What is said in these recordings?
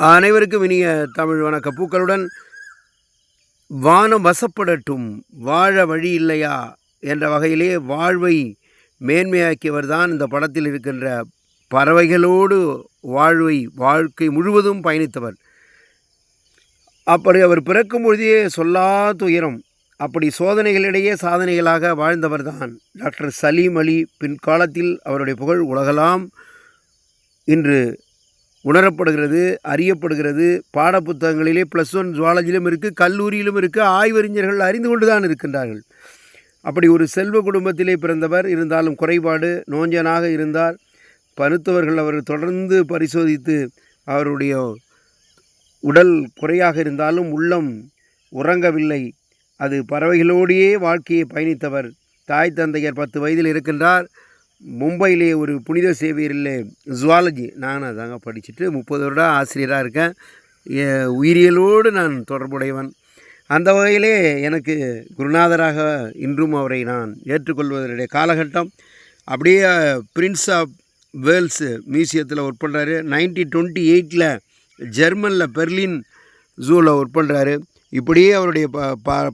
அனைவருக்கும் இனிய தமிழ் வணக்க பூக்களுடன் வானம் வசப்படட்டும் வாழ வழி இல்லையா என்ற வகையிலே வாழ்வை மேன்மையாக்கியவர் தான் இந்த படத்தில் இருக்கின்ற பறவைகளோடு வாழ்க்கை முழுவதும் பயணித்தவர். அப்படி அவர் பிறக்கும் பொழுதே சொல்லா துயரம், அப்படி சோதனைகளிடையே சாதனைகளாக வாழ்ந்தவர் தான் டாக்டர் சலீம் அலி. பின்காலத்தில் அவருடைய புகழ் உலகெல்லாம் இன்று உணரப்படுகிறது, அறியப்படுகிறது. பாடப்புத்தகங்களிலே +1 ஜுவாலஜியிலும் இருக்குது, கல்லூரியிலும் இருக்குது. ஆய்வறிஞர்கள் அறிந்து கொண்டு தான் இருக்கின்றார்கள். அப்படி ஒரு செல்வ குடும்பத்திலே பிறந்தவர். இருந்தாலும் குறைபாடு, நோஞ்சனாக இருந்தார். மருத்துவர்கள் அவர் தொடர்ந்து பரிசோதித்து அவருடைய உடல் குறையாக இருந்தாலும் உள்ளம் உறங்கவில்லை. அது பறவைகளோடையே வாழ்க்கையை பயணித்தவர். தாய் தந்தையர் 10 வயதில் இருக்கின்றார். மும்பையிலே ஒரு புனித சேவையரில் ஜுவாலஜி நான் அதாங்க படிச்சுட்டு 30 வருடம் ஆசிரியராக இருக்கேன். உயிரியலோடு நான் தொடர்புடையவன். அந்த வகையிலே எனக்கு குருநாதராக இன்றும் அவரை நான் ஏற்றுக்கொள்வதனுடைய காலகட்டம். அப்படியே பிரின்ஸ் ஆஃப் வேல்ஸ் மியூசியத்தில் ஒர்க் பண்ணுறாரு. 1928 ஜெர்மனில் பெர்லின் ஜூவில் ஒர்க் பண்ணுறாரு. இப்படியே அவருடைய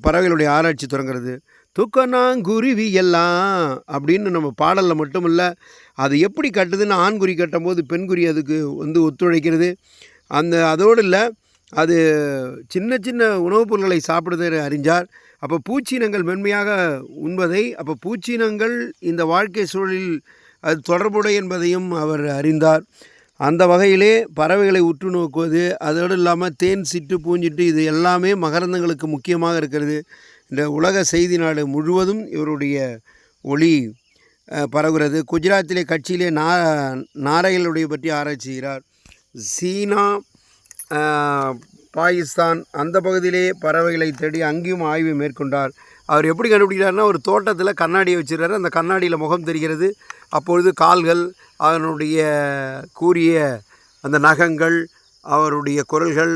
பறவைகளுடைய ஆராய்ச்சி தொடங்குறது. துக்கனாங்குருவி எல்லாம் அப்படின்னு நம்ம பாடலில் மட்டும் இல்லை, அது எப்படி கட்டுதுன்னு ஆண்குறி கட்டும்போது பெண்குறி அதுக்கு ஒத்துழைக்கிறது. அதோடு இல்லை, அது சின்ன சின்ன உணவுப் பொருட்களை சாப்பிடுவதை அறிஞ்சார். அப்போ பூச்சினங்கள் மென்மையாக உண்பதை, அப்போ பூச்சினங்கள் இந்த வாழ்க்கை சூழலில் அது தொடர்புடைய என்பதையும் அவர் அறிந்தார். அந்த வகையிலே பறவைகளை உற்று நோக்குவது, அதோடு இல்லாமல் தேன் சிட்டு பூஞ்சிட்டு இது எல்லாமே மகரந்தங்களுக்கு முக்கியமாக இருக்கிறது. இந்த உலக செய்தி நாடு முழுவதும் இவருடைய ஒளி பரவுகிறது. குஜராத்திலே கட்சியிலே நாரைகளுடைய பற்றி ஆராய்ச்சி செய்கிறார். சீனா, பாகிஸ்தான் அந்த பகுதியிலே பறவைகளை தேடி அங்கேயும் ஆய்வு மேற்கொண்டார். அவர் எப்படி கண்டுபிடிக்கிறார்னா, ஒரு தோட்டத்தில் கண்ணாடியை வச்சுருக்காரு. அந்த கண்ணாடியில் முகம் தெரிகிறது. அப்பொழுது கால்கள், அதனுடைய கூரிய அந்த நகங்கள், அவருடைய குரல்கள்,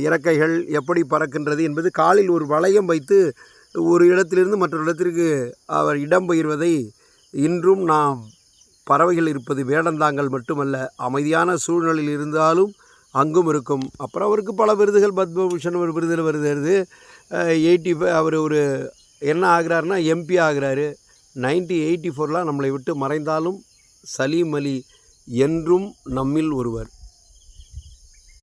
இறக்கைகள் எப்படி பறக்கின்றது என்பது, காலில் ஒரு வளையம் வைத்து ஒரு இடத்திலிருந்து மற்றொரு இடத்திற்கு அவர் இடம்பெயர்வதை இன்றும் நாம் பறவைகள் இருப்பது வேடந்தாங்கள் மட்டுமல்ல, அமைதியான சூழ்நிலையில் இருந்தாலும் அங்கும் இருக்கும். அப்புறம் அவருக்கு பல விருதுகள், பத்மபூஷன் ஒரு விருதில் வருது. 85 அவர் ஒரு என்ன ஆகிறாருன்னா MP ஆகிறாரு. 1984 நம்மளை விட்டு மறைந்தாலும் சலீம் அலி என்றும் நம்மில் ஒருவர்.